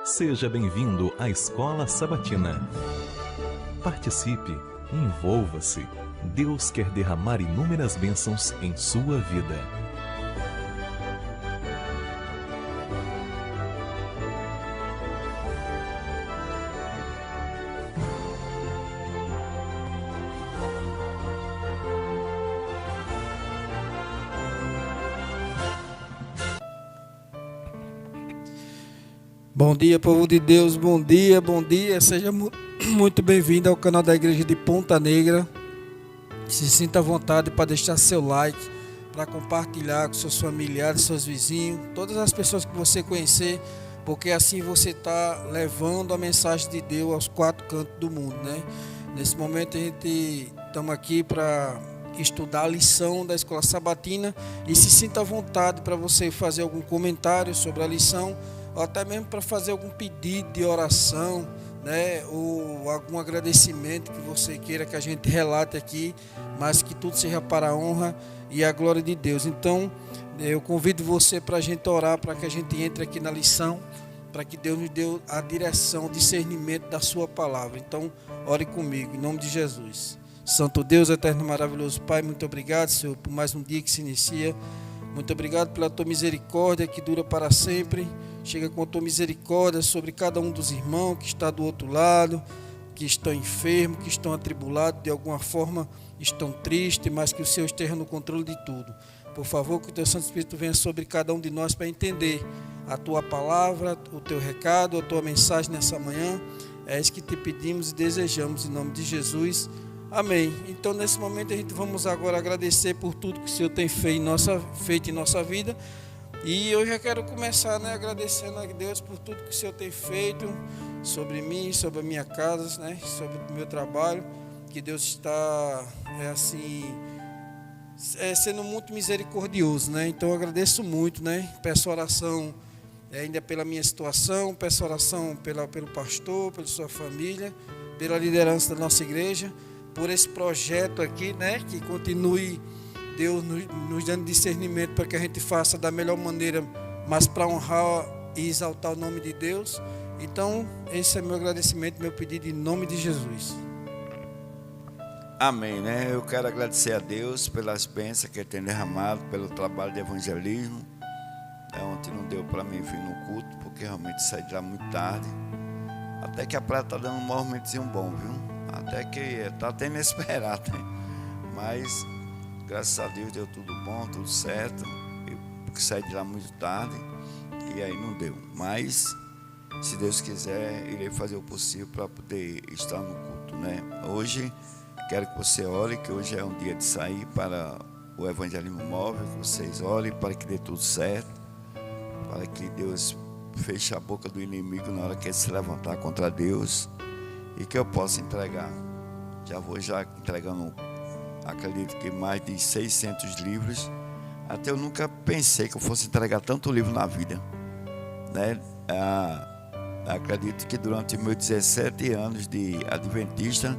Seja bem-vindo à Escola Sabatina. Participe, envolva-se. Deus quer derramar inúmeras bênçãos em sua vida. Bom dia, povo de Deus, bom dia, seja muito bem-vindo ao canal da Igreja de Ponta Negra. Se sinta à vontade para deixar seu like, para compartilhar com seus familiares, seus vizinhos, todas as pessoas que você conhecer, porque assim você está levando a mensagem de Deus aos quatro cantos do mundo, né? Nesse momento a gente estamos aqui para estudar a lição da Escola Sabatina e se sinta à vontade para você fazer algum comentário sobre a lição, ou até mesmo para fazer algum pedido de oração, né, ou algum agradecimento que você queira que a gente relate aqui, mas que tudo seja para a honra e a glória de Deus. Então, eu convido você para a gente orar, para que a gente entre aqui na lição, para que Deus nos dê a direção, o discernimento da sua palavra. Então, ore comigo, em nome de Jesus. Santo Deus, eterno e maravilhoso Pai, muito obrigado, Senhor, por mais um dia que se inicia. Muito obrigado pela tua misericórdia que dura para sempre. Chega com a tua misericórdia sobre cada um dos irmãos que está do outro lado, que estão enfermos, que estão atribulados, de alguma forma estão tristes, mas que o Senhor esteja no controle de tudo. Por favor, que o teu Santo Espírito venha sobre cada um de nós para entender a tua palavra, o teu recado, a tua mensagem nessa manhã. É isso que te pedimos e desejamos em nome de Jesus. Amém. Então, nesse momento, a gente vamos agora agradecer por tudo que o Senhor tem feito em nossa vida. E eu já quero começar, agradecendo a Deus por tudo que o Senhor tem feito sobre mim, sobre a minha casa, sobre o meu trabalho. Que Deus está, sendo muito misericordioso, Então, eu agradeço muito, Peço oração ainda pela minha situação, peço oração pelo pastor, pela sua família, pela liderança da nossa igreja, por esse projeto aqui, que continue Deus nos dando discernimento para que a gente faça da melhor maneira, mas para honrar e exaltar o nome de Deus. Então, esse é meu agradecimento, meu pedido em nome de Jesus. Amém, Eu quero agradecer a Deus pelas bênçãos que Ele tem derramado, pelo trabalho de evangelismo. Ontem não deu para mim vir no culto, porque realmente saí de lá muito tarde. Até que a praia está dando um movimentozinho bom, viu? Até que está até inesperado, Mas, graças a Deus, deu tudo bom, tudo certo. Eu saí de lá muito tarde e aí não deu. Mas, se Deus quiser, irei fazer o possível para poder estar no culto, Hoje, quero que você ore, que hoje é um dia de sair para o evangelismo móvel, que vocês orem para que dê tudo certo, para que Deus feche a boca do inimigo na hora que ele se levantar contra Deus e que eu possa entregar. Já vou entregando, acredito que mais de 600 livros. Até eu nunca pensei que eu fosse entregar tanto livro na vida, Acredito que durante meus 17 anos de adventista,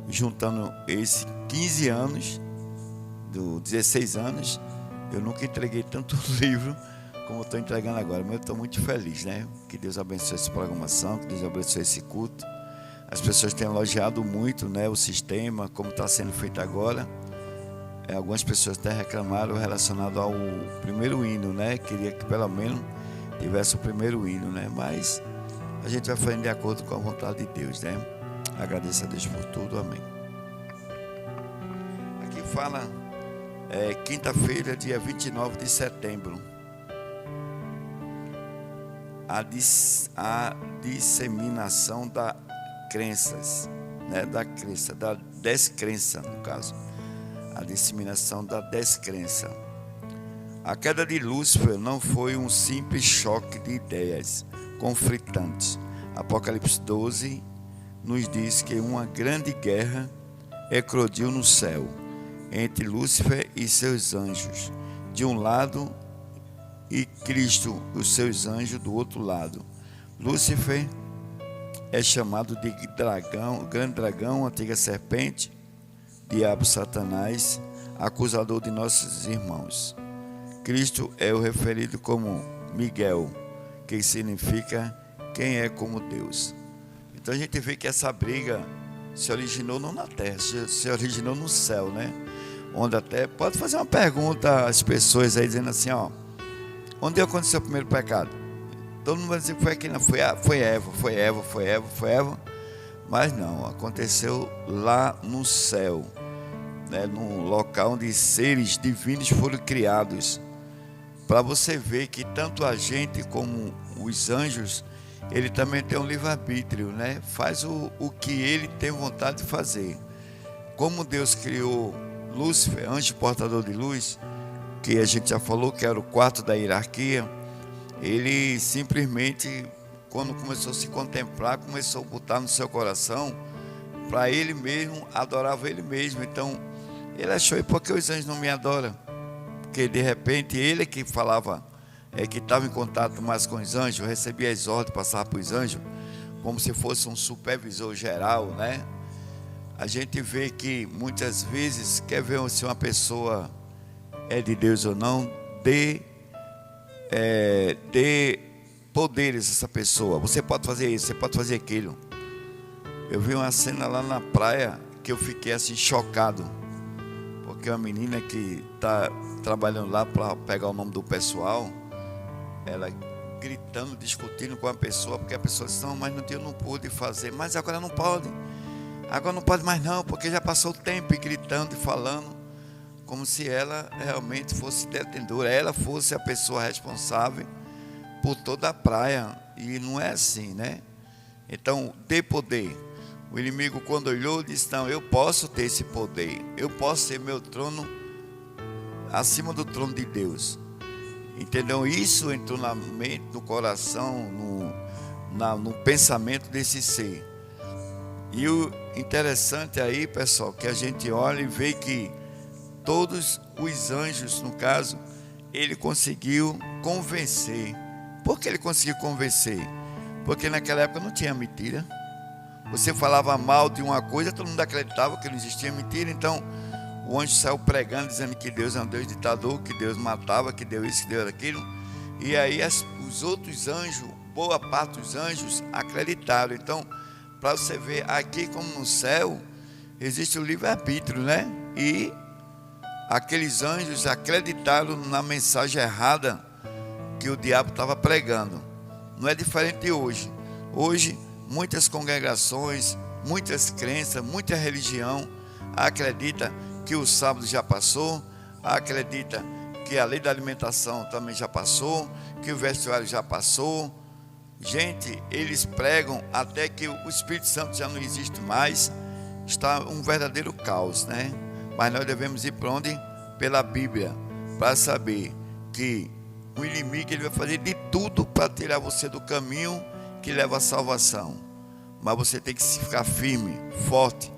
juntando esses 15 anos, dos 16 anos, eu nunca entreguei tanto livro como eu estou entregando agora. Mas eu estou muito feliz, Que Deus abençoe essa programação, que Deus abençoe esse culto. As pessoas têm elogiado muito, o sistema, como está sendo feito agora. Algumas pessoas até reclamaram relacionado ao primeiro hino, Queria que pelo menos tivesse o primeiro hino, Mas a gente vai fazendo de acordo com a vontade de Deus, Agradeço a Deus por tudo, amém. Aqui fala, quinta-feira, dia 29 de setembro. A disseminação da crenças, da descrença, no caso. A disseminação da descrença. A queda de Lúcifer não foi um simples choque de ideias conflitantes. Apocalipse 12 nos diz que uma grande guerra eclodiu no céu, entre Lúcifer e seus anjos, de um lado, e Cristo, os seus anjos, do outro lado. Lúcifer é chamado de dragão, grande dragão, antiga serpente, diabo Satanás, acusador de nossos irmãos. Cristo é o referido como Miguel, que significa quem é como Deus. Então a gente vê que essa briga se originou não na terra, se originou no céu, né? Onde até pode fazer uma pergunta às pessoas aí dizendo assim, ó, onde aconteceu o primeiro pecado? Todo mundo vai dizer que foi aqui, não, foi Eva, mas não, aconteceu lá no céu, né? No local onde seres divinos foram criados, para você ver que tanto a gente como os anjos, ele também tem um livre-arbítrio, né? Faz o que ele tem vontade de fazer. Como Deus criou Lúcifer, anjo portador de luz, que a gente já falou que era o quarto da hierarquia, ele simplesmente, quando começou a se contemplar, começou a botar no seu coração, para ele mesmo, adorava ele mesmo. Então, ele achou, e por que os anjos não me adoram? Porque de repente ele que falava, que estava em contato mais com os anjos, recebia as ordens, passava para os anjos, como se fosse um supervisor geral, né? A gente vê que muitas vezes, quer ver se uma pessoa é de Deus ou não, dê poderes a essa pessoa. Você pode fazer isso, você pode fazer aquilo. Eu vi uma cena lá na praia que eu fiquei assim chocado, porque uma menina que está trabalhando lá para pegar o nome do pessoal, ela gritando, discutindo com a pessoa, porque a pessoa disse, não, mas no dia eu não pude fazer, mas agora não pode mais não, porque já passou o tempo, e gritando e falando, como se ela realmente fosse detentora, ela fosse a pessoa responsável por toda a praia, e não é assim, né? Então, dê poder. O inimigo, quando olhou, disse, não, eu posso ter esse poder, eu posso ser meu trono acima do trono de Deus. Entendeu? Isso entrou na mente, no coração, no pensamento desse ser. E o interessante aí, pessoal, que a gente olha e vê que todos os anjos, no caso, ele conseguiu convencer. Por que ele conseguiu convencer? Porque naquela época não tinha mentira. Você falava mal de uma coisa, todo mundo acreditava que não existia mentira. Então o anjo saiu pregando, dizendo que Deus é um Deus ditador, que Deus matava, que Deus isso, que Deus aquilo. E aí os outros anjos, boa parte dos anjos, acreditaram. Então, para você ver, aqui como no céu, existe o livre-arbítrio, né? E aqueles anjos acreditaram na mensagem errada que o diabo estava pregando. Não é diferente de hoje. Hoje, muitas congregações, muitas crenças, muita religião acredita que o sábado já passou, acredita que a lei da alimentação também já passou, que o vestuário já passou. Gente, eles pregam até que o Espírito Santo já não existe mais. Está um verdadeiro caos, né? Mas nós devemos ir para onde? Pela Bíblia, para saber que o inimigo ele vai fazer de tudo para tirar você do caminho que leva à salvação. Mas você tem que ficar firme, forte.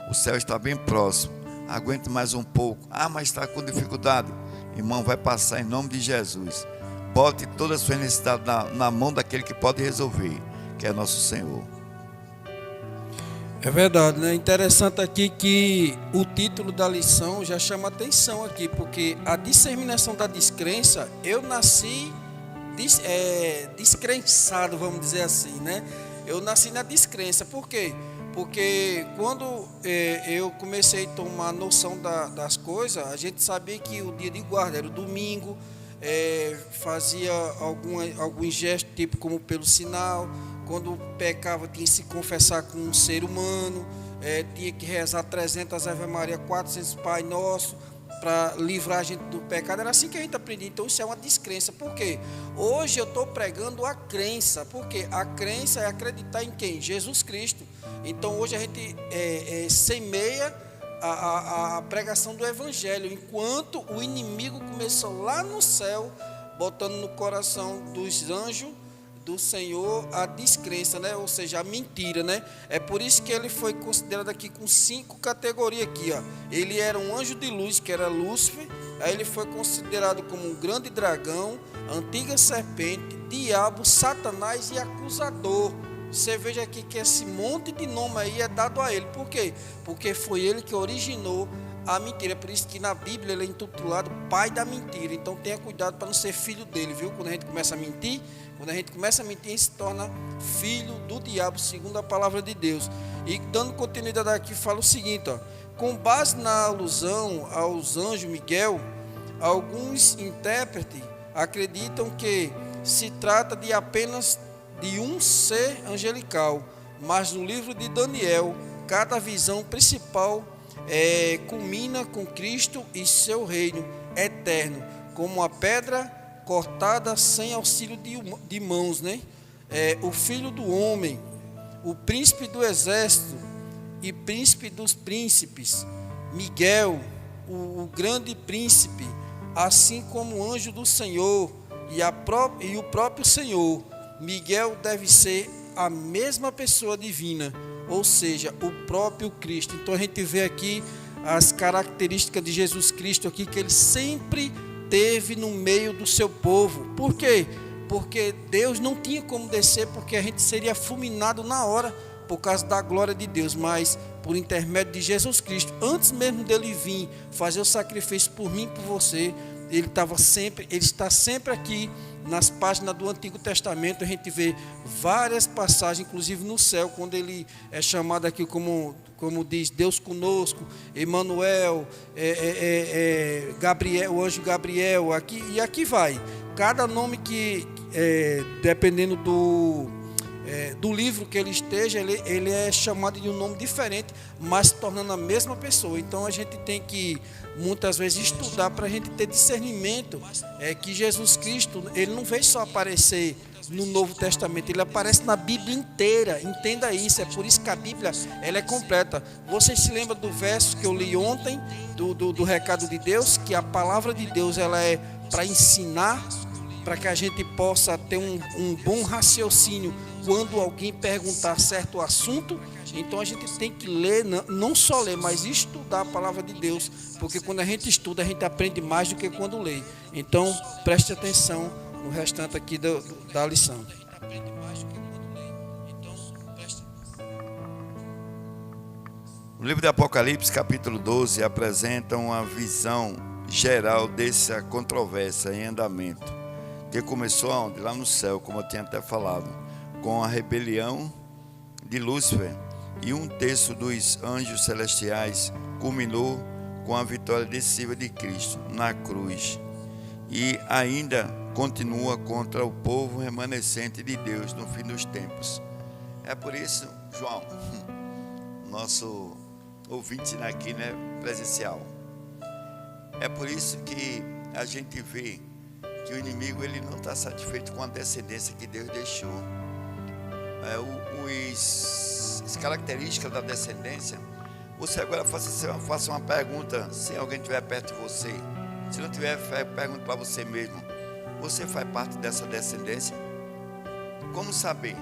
O céu está bem próximo. Aguente mais um pouco. Mas está com dificuldade. Irmão, vai passar em nome de Jesus. Bote toda a sua necessidade na mão daquele que pode resolver, que é nosso Senhor. É verdade, né? Interessante aqui que o título da lição já chama atenção aqui, porque a disseminação da descrença, eu nasci descrençado, vamos dizer assim, né? Eu nasci na descrença. Por quê? Porque quando eu comecei a tomar noção das coisas, a gente sabia que o dia de guarda era o domingo, fazia algum gesto, tipo como pelo sinal. Quando pecava, tinha que se confessar com um ser humano, tinha que rezar 300 Ave Maria, 400 Pai Nosso, para livrar a gente do pecado. Era assim que a gente aprendia. Então isso é uma descrença. Por quê? Hoje eu estou pregando a crença. Porque a crença é acreditar em quem? Jesus Cristo. Então hoje a gente semeia a pregação do Evangelho, enquanto o inimigo começou lá no céu, botando no coração dos anjos do Senhor a descrença, né? Ou seja, a mentira, né? É por isso que ele foi considerado aqui com 5 categorias aqui, ó. Ele era um anjo de luz, que era Lúcifer. Aí ele foi considerado como um grande dragão, antiga serpente, diabo, Satanás e acusador. Você veja aqui que esse monte de nome aí é dado a ele. Por quê? Porque foi ele que originou a mentira. É por isso que na Bíblia ele é intitulado pai da mentira. Então tenha cuidado para não ser filho dele, viu? Quando a gente começa a mentir, a gente se torna filho do diabo, segundo a palavra de Deus. E dando continuidade aqui, fala o seguinte, ó: com base na alusão aos anjos Miguel, alguns intérpretes acreditam que se trata de apenas de um ser angelical, mas no livro de Daniel, cada visão principal culmina com Cristo e seu reino eterno, como a pedra cortada sem auxílio de mãos, né? O filho do homem, o príncipe do exército e príncipe dos príncipes, Miguel, o grande príncipe, assim como o anjo do Senhor e o próprio Senhor. Miguel deve ser a mesma pessoa divina, ou seja, o próprio Cristo. Então a gente vê aqui as características de Jesus Cristo aqui, que ele sempre teve no meio do seu povo. Por quê? Porque Deus não tinha como descer, porque a gente seria fulminado na hora por causa da glória de Deus, mas por intermédio de Jesus Cristo, antes mesmo dele vir fazer o sacrifício por mim e por você, ele está sempre aqui. Nas páginas do Antigo Testamento a gente vê várias passagens, inclusive no céu, quando ele é chamado aqui como diz Deus conosco, Emanuel, Gabriel, o anjo Gabriel, aqui, e aqui vai. Cada nome que, dependendo do livro que ele esteja, ele é chamado de um nome diferente, mas se tornando a mesma pessoa. Então a gente tem que muitas vezes estudar para a gente ter discernimento, que Jesus Cristo, ele não veio só aparecer no Novo Testamento, ele aparece na Bíblia inteira. Entenda isso, é por isso que a Bíblia ela é completa. Vocês se lembram do verso que eu li ontem, do recado de Deus, que a palavra de Deus ela é para ensinar, para que a gente possa ter um bom raciocínio quando alguém perguntar certo assunto. Então a gente tem que ler, não só ler, mas estudar a palavra de Deus, porque quando a gente estuda, a gente aprende mais do que quando lê. Então preste atenção no restante aqui da lição. O livro de Apocalipse, capítulo 12, apresenta uma visão geral dessa controvérsia em andamento, que começou onde? Lá no céu, como eu tinha até falado, com a rebelião de Lúcifer, e um terço dos anjos celestiais culminou com a vitória decisiva de Cristo na cruz, e ainda continua contra o povo remanescente de Deus no fim dos tempos. É por isso, João, nosso ouvinte aqui, né, presencial, é por isso que a gente vê que o inimigo ele não está satisfeito com a descendência que Deus deixou. As características da descendência, você agora faça uma pergunta, se alguém estiver perto de você, se não tiver, pergunte para você mesmo: você faz parte dessa descendência? Como saber?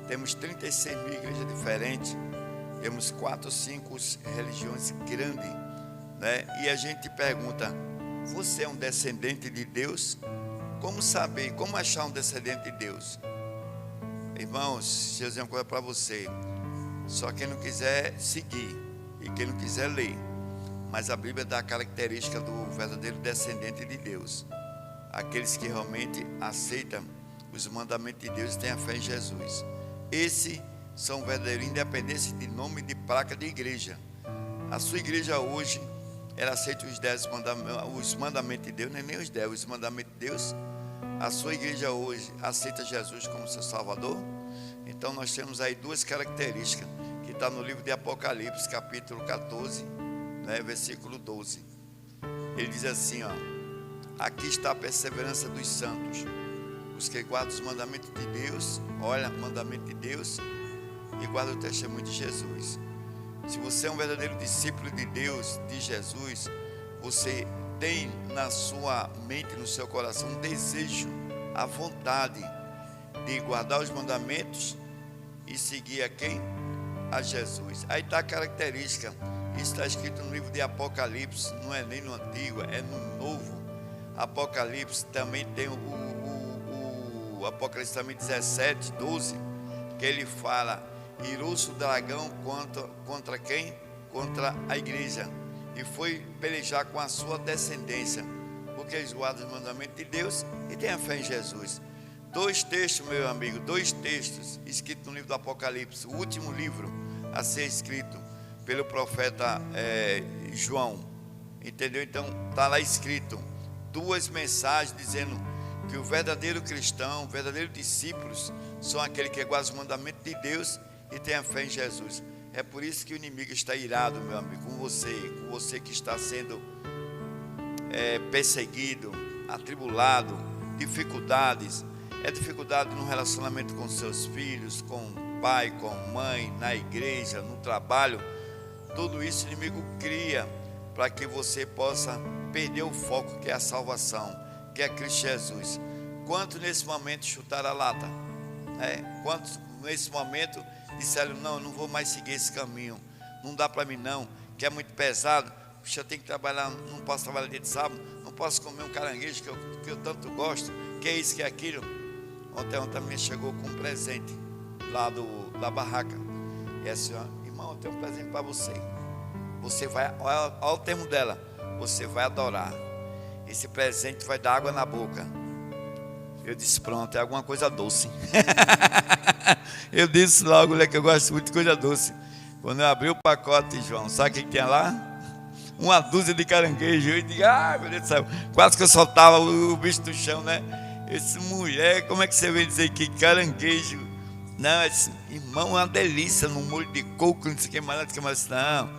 Temos 36 mil igrejas diferentes, temos 4 ou 5 religiões grandes, né? E a gente pergunta: você é um descendente de Deus? Como saber, como achar um descendente de Deus? Irmãos, deixa eu dizer uma coisa para você: só quem não quiser seguir e quem não quiser ler, mas a Bíblia dá a característica do verdadeiro descendente de Deus, aqueles que realmente aceitam os mandamentos de Deus e têm a fé em Jesus. Esses são verdadeiros independentes de nome de placa de igreja. A sua igreja hoje, ela aceita os mandamentos de Deus, nem os 10, os mandamentos de Deus. A sua igreja hoje aceita Jesus como seu Salvador? Então nós temos aí duas características que está no livro de Apocalipse, capítulo 14, né, versículo 12. Ele diz assim, ó: aqui está a perseverança dos santos, os que guardam os mandamentos de Deus. Olha, mandamento de Deus, e guarda o testemunho de Jesus. Se você é um verdadeiro discípulo de Deus, de Jesus, você tem na sua mente, no seu coração, um desejo, a vontade de guardar os mandamentos e seguir a quem? A Jesus. Aí está a característica. Isso está escrito no livro de Apocalipse, não é nem no Antigo, é no Novo. Apocalipse também tem o Apocalipse também 17, 12, que ele fala: irou-se o dragão contra quem? Contra a igreja. e foi pelejar com a sua descendência, porque eles guardam os mandamentos de Deus e têm a fé em Jesus. 2 textos, meu amigo, 2 textos escritos no livro do Apocalipse, o último livro a ser escrito pelo profeta João, entendeu? Então está lá escrito 2 mensagens dizendo que o verdadeiro cristão, o verdadeiro discípulos são aqueles que guardam os mandamentos de Deus e têm a fé em Jesus. É por isso que o inimigo está irado, meu amigo, com você que está sendo perseguido, atribulado, dificuldades. É dificuldade no relacionamento com seus filhos, com o pai, com a mãe, na igreja, no trabalho. Tudo isso o inimigo cria para que você possa perder o foco, que é a salvação, que é Cristo Jesus. Quantos nesse momento chutaram a lata? Quantos nesse momento disseram, não, eu não vou mais seguir esse caminho, não dá para mim não, que é muito pesado, puxa, eu tenho que trabalhar, não posso trabalhar dia de sábado, não posso comer um caranguejo que eu tanto gosto, que é isso, que é aquilo. Ontem também chegou com um presente lá da barraca, e assim, irmão, eu tenho um presente para você, você vai, olha o termo dela, você vai adorar, esse presente vai dar água na boca. Eu disse, pronto, é alguma coisa doce. Eu disse logo, que eu gosto muito de coisa doce. Quando eu abri o pacote, João, sabe o que tinha lá? Uma dúzia de caranguejo. Eu digo, meu Deus do céu, quase que eu soltava o bicho do chão, né? Esse mulher, como é que você vem dizer que caranguejo? Não, esse, irmão, uma delícia, no molho de coco, não sei o que mais, não.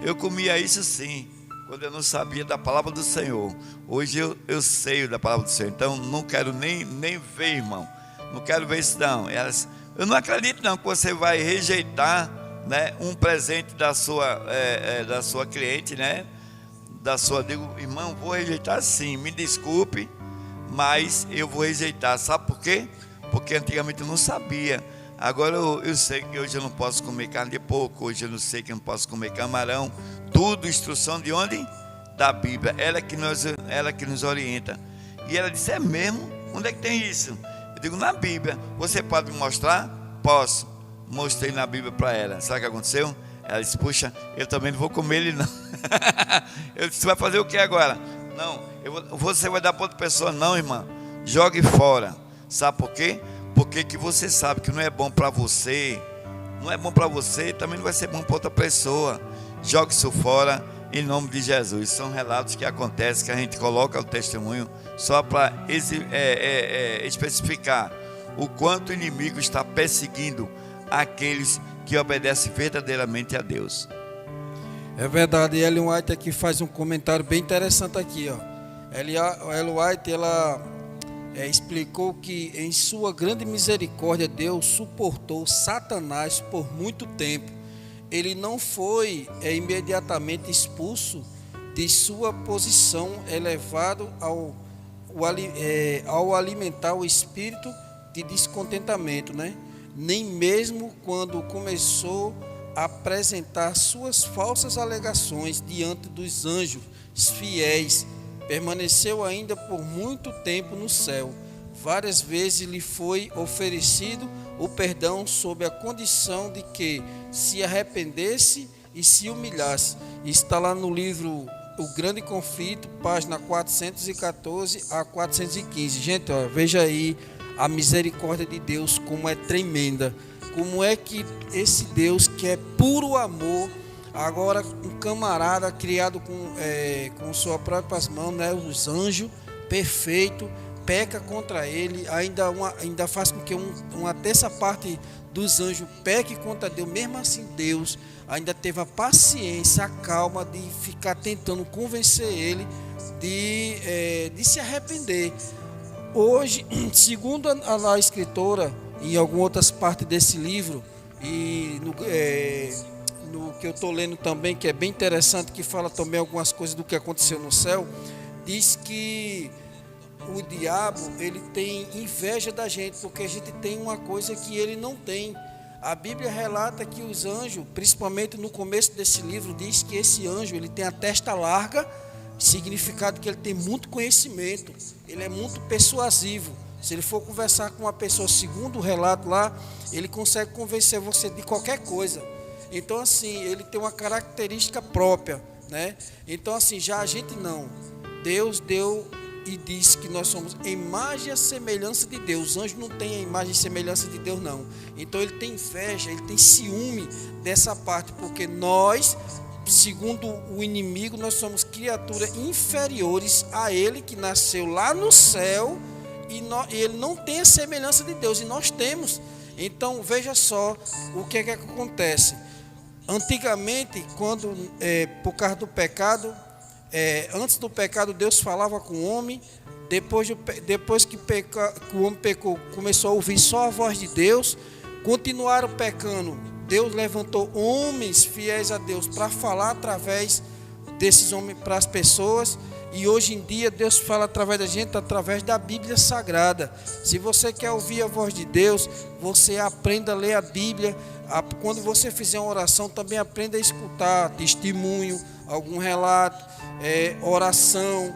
Eu comia isso sim, quando eu não sabia da palavra do Senhor. Hoje eu sei da palavra do Senhor, então não quero nem ver, irmão. Não quero ver isso não. Eu não acredito não que você vai rejeitar, né, um presente da sua cliente, né? Digo, irmão, vou rejeitar sim, me desculpe, mas eu vou rejeitar. Sabe por quê? Porque antigamente eu não sabia. Agora eu sei que hoje eu não posso comer carne de porco, hoje eu não sei que eu não posso comer camarão. Tudo instrução de onde? Da Bíblia. Ela que nos orienta. E ela disse, é mesmo? Onde é que tem isso? Eu digo, na Bíblia. Você pode me mostrar? Posso. Mostrei na Bíblia para ela. Sabe o que aconteceu? Ela disse, puxa, eu também não vou comer ele não. Eu disse, você vai fazer o que agora? Não, você vai dar para outra pessoa? Não, irmã, jogue fora. Sabe por quê? Porque que você sabe que não é bom para você, também não vai ser bom para outra pessoa. Jogue isso fora em nome de Jesus. São relatos que acontecem, que a gente coloca o testemunho só para especificar o quanto o inimigo está perseguindo aqueles que obedecem verdadeiramente a Deus. É verdade, Ellen White aqui faz um comentário bem interessante aqui, ó. Ellen White, ela explicou que em sua grande misericórdia Deus suportou Satanás por muito tempo. Ele não foi imediatamente expulso de sua posição, elevado ao alimentar o espírito de descontentamento, né? Nem mesmo quando começou a apresentar suas falsas alegações diante dos anjos fiéis, permaneceu ainda por muito tempo no céu. Várias vezes lhe foi oferecido o perdão sob a condição de que se arrependesse e se humilhasse. Está lá no livro O Grande Conflito, página 414 a 415. Gente, veja aí a misericórdia de Deus, como é tremenda. Como é que esse Deus, que é puro amor, agora um camarada criado com suas próprias mãos, né, os anjos, perfeito, peca contra ele, ainda faz com que uma terça parte dos anjos peque contra Deus. Mesmo assim, Deus ainda teve a paciência, a calma de ficar tentando convencer ele de se arrepender. Hoje, segundo a escritora, em algumas outras partes desse livro, e no que eu estou lendo também, que é bem interessante, que fala também algumas coisas do que aconteceu no céu, diz que o diabo, ele tem inveja da gente, porque a gente tem uma coisa que ele não tem. A Bíblia relata que os anjos, principalmente no começo desse livro, diz que esse anjo, ele tem a testa larga, significado que ele tem muito conhecimento, ele é muito persuasivo. Se ele for conversar com uma pessoa, segundo o relato lá, ele consegue convencer você de qualquer coisa. Então, assim, ele tem uma característica própria, né? Então assim, já a gente não. Deus deu e disse que nós somos imagem e semelhança de Deus. Os anjos não têm a imagem e semelhança de Deus, não. Então ele tem inveja, ele tem ciúme dessa parte, porque nós, segundo o inimigo, nós somos criaturas inferiores a ele, que nasceu lá no céu, e ele não tem a semelhança de Deus, e nós temos. Então veja só o que é que acontece. Antigamente, quando por causa do pecado, antes do pecado Deus falava com o homem. Depois que o homem pecou, começou a ouvir só a voz de Deus. Continuaram pecando. Deus levantou homens fiéis a Deus para falar através desses homens para as pessoas. E hoje em dia Deus fala através da gente, através da Bíblia Sagrada. Se você quer ouvir a voz de Deus, você aprenda a ler a Bíblia. Quando você fizer uma oração, também aprenda a escutar testemunho, algum relato, oração,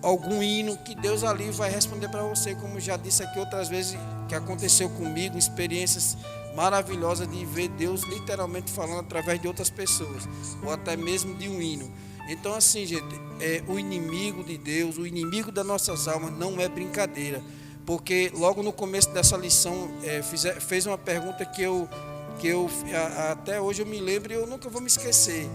algum hino, que Deus ali vai responder para você. Como já disse aqui outras vezes que aconteceu comigo, experiências maravilhosas de ver Deus literalmente falando através de outras pessoas, ou até mesmo de um hino. Então assim, gente, o inimigo de Deus, o inimigo das nossas almas não é brincadeira, porque logo no começo dessa lição fez uma pergunta que eu até hoje eu me lembro e eu nunca vou me esquecer.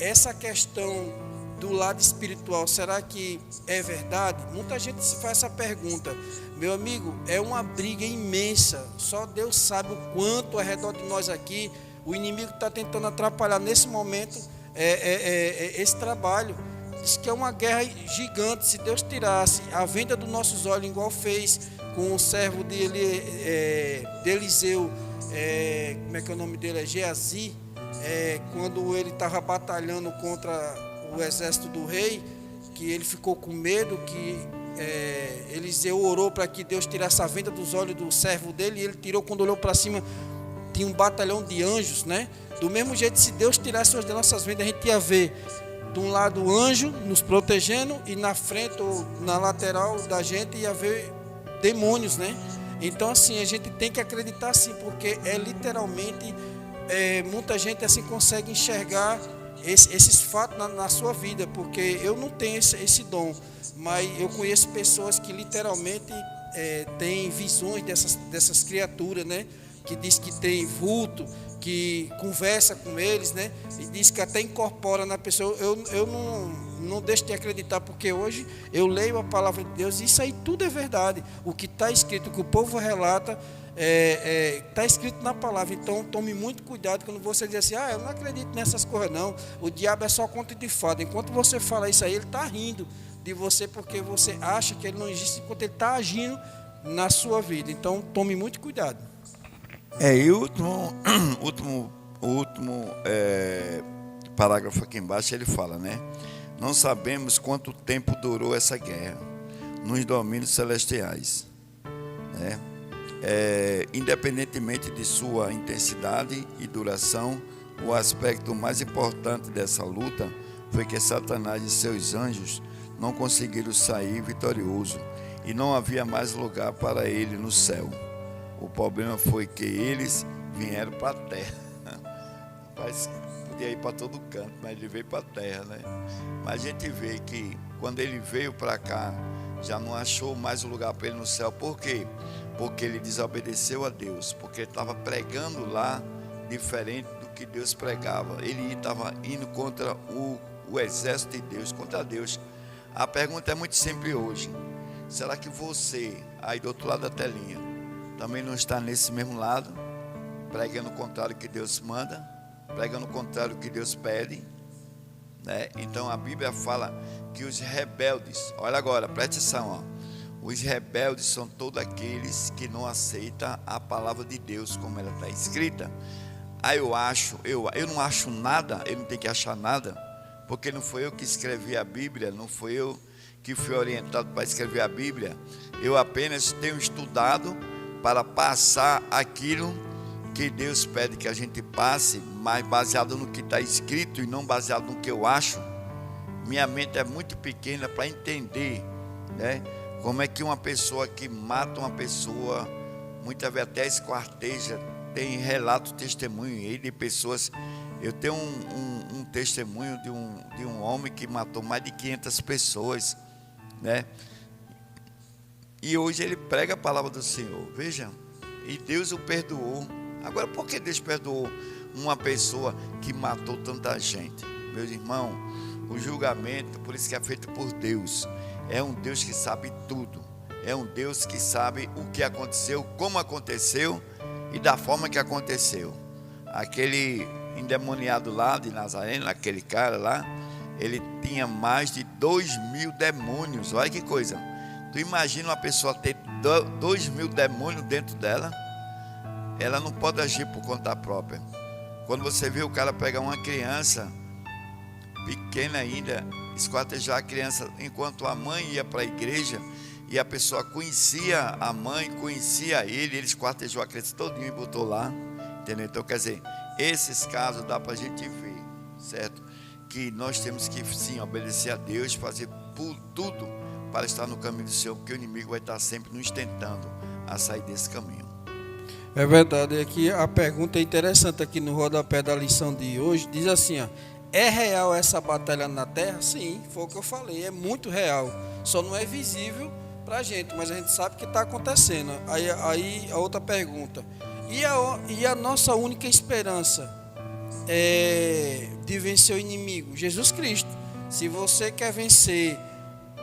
Essa questão do lado espiritual, será que é verdade? Muita gente se faz essa pergunta. Meu amigo, é uma briga imensa, só Deus sabe o quanto ao redor de nós aqui o inimigo está tentando atrapalhar nesse momento esse trabalho. Diz que é uma guerra gigante. Se Deus tirasse a venda dos nossos olhos, igual fez com o servo de Eliseu, como é que é o nome dele? É Geazi, quando ele estava batalhando contra o exército do rei, que ele ficou com medo, que Eliseu orou para que Deus tirasse a venda dos olhos do servo dele, e ele tirou. Quando olhou para cima, tinha um batalhão de anjos, né? Do mesmo jeito, se Deus tirasse as nossas vendas, a gente ia ver de um lado o anjo nos protegendo, e na frente ou na lateral da gente ia ver demônios, né? Então assim, a gente tem que acreditar sim, porque literalmente muita gente assim consegue enxergar esses fatos na sua vida, porque eu não tenho esse dom, mas eu conheço pessoas que literalmente têm visões dessas criaturas, né? Que diz que tem vulto, que conversa com eles, né? E diz que até incorpora na pessoa. Eu não deixo de acreditar, porque hoje eu leio a palavra de Deus e isso aí tudo é verdade. O que está escrito, o que o povo relata, está escrito na palavra. Então tome muito cuidado quando você diz assim: eu não acredito nessas coisas não, o diabo é só conto de fada. Enquanto você fala isso aí, ele está rindo de você, porque você acha que ele não existe, enquanto ele está agindo na sua vida. Então tome muito cuidado. E o último parágrafo aqui embaixo, ele fala, né? Não sabemos quanto tempo durou essa guerra nos domínios celestiais, né? Independentemente de sua intensidade e duração, o aspecto mais importante dessa luta foi que Satanás e seus anjos não conseguiram sair vitorioso, e não havia mais lugar para ele no céu. O problema foi que eles vieram para a terra. Mas podia ir para todo canto, mas ele veio para a terra, né? Mas a gente vê que quando ele veio para cá, já não achou mais lugar para ele no céu. Por quê? Porque ele desobedeceu a Deus, porque ele estava pregando lá diferente do que Deus pregava. Ele estava indo contra o exército de Deus, contra Deus. A pergunta é muito simples hoje: será que você, aí do outro lado da telinha, também não está nesse mesmo lado, pregando o contrário que Deus manda, pregando o contrário que Deus pede, né? Então a Bíblia fala que os rebeldes, olha agora, preste atenção, os rebeldes são todos aqueles que não aceitam a palavra de Deus como ela está escrita. Eu não acho nada, eu não tenho que achar nada, porque não foi eu que escrevi a Bíblia, não foi eu que fui orientado para escrever a Bíblia. Eu apenas tenho estudado para passar aquilo que Deus pede que a gente passe, mas baseado no que está escrito e não baseado no que eu acho. Minha mente é muito pequena para entender, né? Como é que uma pessoa que mata uma pessoa, muitas vezes até esquarteja, tem relato, testemunho aí de pessoas. Eu tenho um testemunho de um homem que matou mais de 500 pessoas, né? E hoje ele prega a palavra do Senhor, veja, e Deus o perdoou. Agora, por que Deus perdoou uma pessoa que matou tanta gente? Meus irmãos, o julgamento, por isso que é feito por Deus, é um Deus que sabe tudo, é um Deus que sabe o que aconteceu, como aconteceu e da forma que aconteceu. Aquele endemoniado lá de Nazaré, aquele cara lá, ele tinha mais de 2.000 demônios. Olha que coisa. Tu imagina uma pessoa ter 2.000 demônios dentro dela? Ela não pode agir por conta própria. Quando você vê o cara pegar uma criança pequena ainda, esquartejar a criança, enquanto a mãe ia para a igreja e a pessoa conhecia a mãe, conhecia ele esquartejou a criança todinha e botou lá, entendeu? Então, quer dizer, esses casos dá para a gente ver, certo? Que nós temos que sim obedecer a Deus, fazer por tudo para estar no caminho do Senhor, porque o inimigo vai estar sempre nos tentando a sair desse caminho. É verdade, aqui a pergunta é interessante aqui no rodapé da lição de hoje, diz assim, ó, é real essa batalha na terra? Sim, foi o que eu falei, é muito real, só não é visível para a gente, mas a gente sabe que está acontecendo. Aí a outra pergunta, e a nossa única esperança de vencer o inimigo? Jesus Cristo. Se você quer vencer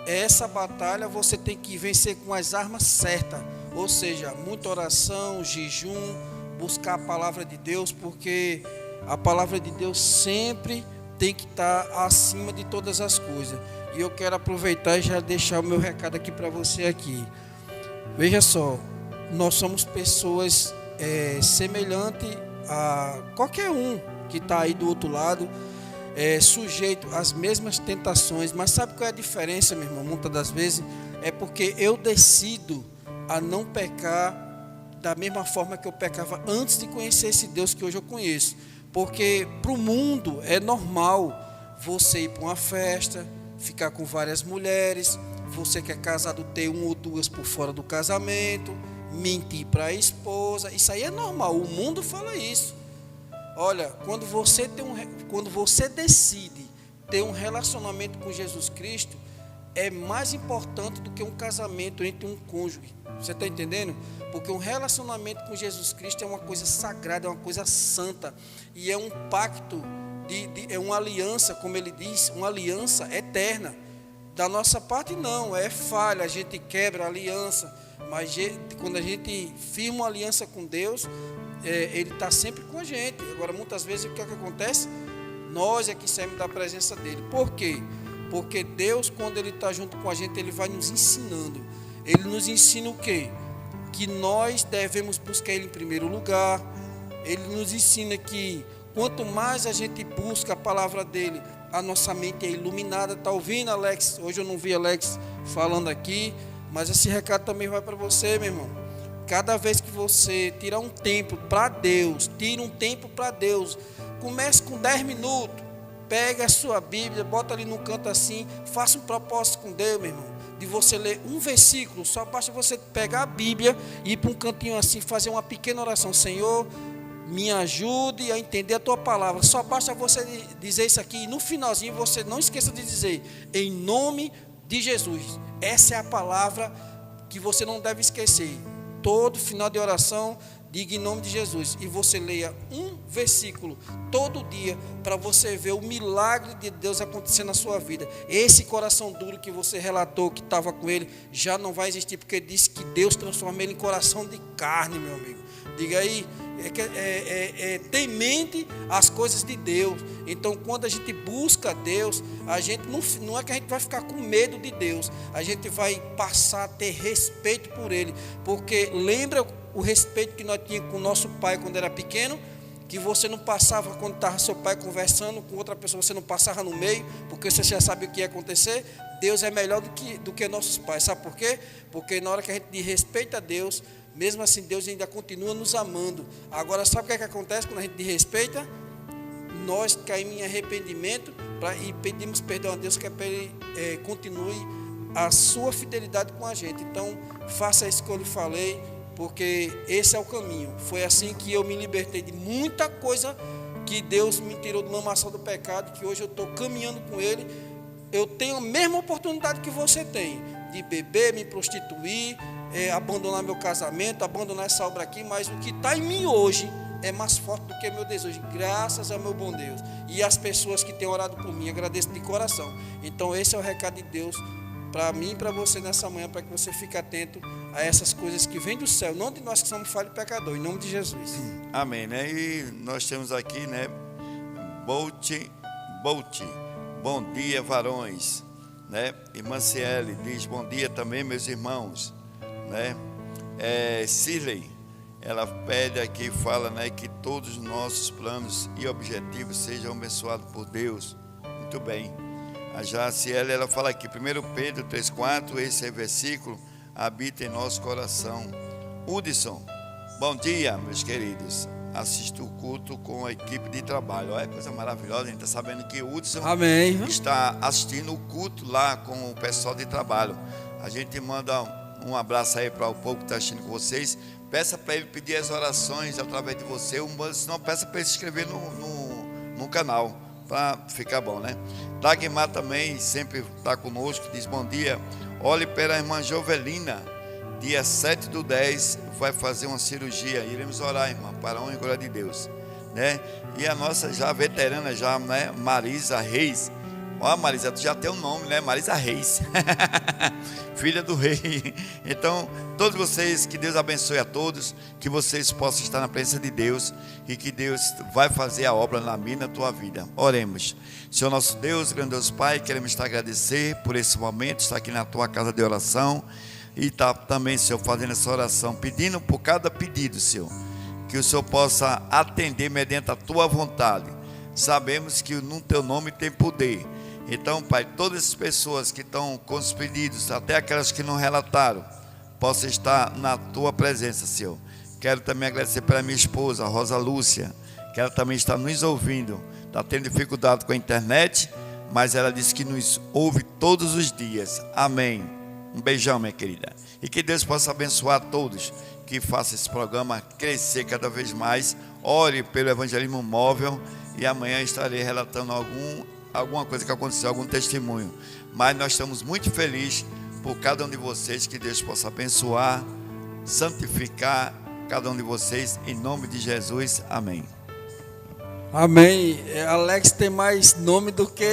essa batalha, você tem que vencer com as armas certas, ou seja, muita oração, jejum, buscar a palavra de Deus, porque a palavra de Deus sempre tem que estar acima de todas as coisas. E eu quero aproveitar e já deixar o meu recado aqui para você aqui. Veja só, nós somos pessoas semelhantes a qualquer um que está aí do outro lado, sujeito às mesmas tentações. Mas sabe qual é a diferença, meu irmão? Muitas das vezes é porque eu decido a não pecar da mesma forma que eu pecava antes de conhecer esse Deus que hoje eu conheço. Porque para o mundo é normal você ir para uma festa, ficar com várias mulheres, você que é casado ter uma ou duas por fora do casamento, mentir para a esposa. Isso aí é normal, o mundo fala isso. Olha, quando você decide ter um relacionamento com Jesus Cristo, é mais importante do que um casamento entre um cônjuge. Você está entendendo? Porque um relacionamento com Jesus Cristo é uma coisa sagrada, é uma coisa santa. E é um pacto, é uma aliança, como ele diz, uma aliança eterna. Da nossa parte não, é falha, a gente quebra a aliança. Mas quando a gente firma uma aliança com Deus, Ele está sempre com a gente. Agora, muitas vezes, o que é que acontece? Nós é que saímos da presença dEle. Por quê? Porque Deus, quando Ele está junto com a gente, Ele vai nos ensinando. Ele nos ensina o quê? Que nós devemos buscar Ele em primeiro lugar. Ele nos ensina que quanto mais a gente busca a palavra dEle, a nossa mente é iluminada. Está ouvindo, Alex? Hoje eu não vi Alex falando aqui, mas esse recado também vai para você, meu irmão. Cada vez que você tirar um tempo para Deus, tira um tempo para Deus, comece com 10 minutos, pega a sua Bíblia, bota ali no canto assim, faça um propósito com Deus, meu irmão, de você ler um versículo. Só basta você pegar a Bíblia e ir para um cantinho assim, fazer uma pequena oração. Senhor, me ajude a entender a tua palavra. Só basta você dizer isso aqui, e no finalzinho você não esqueça de dizer, em nome de Jesus. Essa é a palavra que você não deve esquecer. Todo final de oração, diga em nome de Jesus. E você leia um versículo todo dia, para você ver o milagre de Deus acontecer na sua vida. Esse coração duro que você relatou que estava com ele, já não vai existir, porque disse que Deus transforma ele em coração de carne, meu amigo. Diga aí, temente as coisas de Deus. Então, quando a gente busca Deus, a gente não é que a gente vai ficar com medo de Deus, a gente vai passar a ter respeito por Ele. Porque lembra o respeito que nós tínhamos com o nosso pai quando era pequeno? Que você não passava, quando estava seu pai conversando com outra pessoa, você não passava no meio, porque você já sabia o que ia acontecer. Deus é melhor do que nossos pais. Sabe por quê? Porque na hora que a gente respeita a Deus, mesmo assim Deus ainda continua nos amando. Agora, sabe o que é que acontece quando a gente desrespeita? Nós caímos em arrependimento e pedimos perdão a Deus, que Ele continue a sua fidelidade com a gente. Então, faça isso que eu lhe falei, porque esse é o caminho. Foi assim que eu me libertei de muita coisa que Deus me tirou do lamaçal do pecado, que hoje eu estou caminhando com Ele. Eu tenho a mesma oportunidade que você tem, de beber, me prostituir, abandonar meu casamento, abandonar essa obra aqui, mas o que está em mim hoje é mais forte do que meu desejo, graças ao meu bom Deus. E as pessoas que têm orado por mim, agradeço de coração. Então esse é o recado de Deus para mim e para você nessa manhã, para que você fique atento a essas coisas que vêm do céu, não de nós que somos falhos e pecadores, em nome de Jesus. Amém, né? E nós temos aqui, né, Bolt, bom dia, varões, né? Irmã Ciele diz, bom dia também, meus irmãos, né? Cirlei, ela pede aqui, fala, né, que todos os nossos planos e objetivos sejam abençoados por Deus. Muito bem. A Jaciele, ela fala aqui, 1 Pedro 3,4, esse é versículo, habita em nosso coração. Hudson, bom dia, meus queridos. Assisto o culto com a equipe de trabalho. Olha, coisa maravilhosa, a gente está sabendo que o Hudson Amém. Está assistindo o culto lá com o pessoal de trabalho. A gente manda um abraço aí para o povo que está assistindo com vocês. Peça para ele pedir as orações através de você, se não, peça para ele se inscrever no canal, para ficar bom, né? Dagmar também sempre está conosco, diz bom dia. Olhe para a irmã Jovelina, dia 7/10 vai fazer uma cirurgia. Iremos orar, irmã, para a honra e glória de Deus, né? E a nossa já veterana, já, né, Marisa Reis. Ó, Marisa, tu já tem um nome, né? Marisa Reis, filha do rei. Então, todos vocês, que Deus abençoe a todos, que vocês possam estar na presença de Deus e que Deus vai fazer a obra na minha e na tua vida. Oremos. Senhor nosso Deus, grandioso Pai, queremos te agradecer por esse momento, estar aqui na tua casa de oração e estar também, Senhor, fazendo essa oração, pedindo por cada pedido, Senhor, que o Senhor possa atender mediante a tua vontade. Sabemos que no teu nome tem poder. Então, Pai, todas as pessoas que estão com os pedidos, até aquelas que não relataram, possam estar na tua presença, Senhor. Quero também agradecer pela minha esposa, a Rosa Lúcia, que ela também está nos ouvindo. Está tendo dificuldade com a internet, mas ela disse que nos ouve todos os dias. Amém. Um beijão, minha querida. E que Deus possa abençoar a todos, que faça esse programa crescer cada vez mais. Ore pelo evangelismo móvel e amanhã estarei relatando alguma coisa que aconteceu, algum testemunho. Mas nós estamos muito felizes por cada um de vocês, que Deus possa abençoar, santificar cada um de vocês, em nome de Jesus, amém. Amém. Alex tem mais nome do que...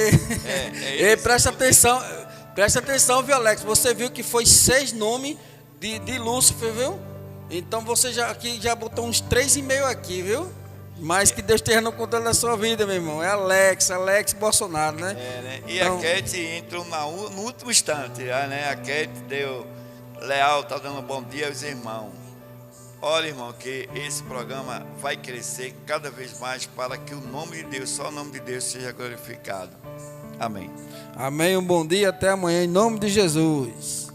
Ei, presta atenção, viu, Alex? Você viu que foi 6 nomes de Lúcifer, viu? Então você já botou uns 3,5 aqui, viu? Mas que Deus esteja no controle da sua vida, meu irmão. É Alex Bolsonaro, né? Né? E então, a Kate entrou no último instante, né? A Kate deu leal, está dando bom dia aos irmãos. Olha, irmão, que esse programa vai crescer cada vez mais para que o nome de Deus, só o nome de Deus, seja glorificado. Amém. Amém, um bom dia, até amanhã, em nome de Jesus.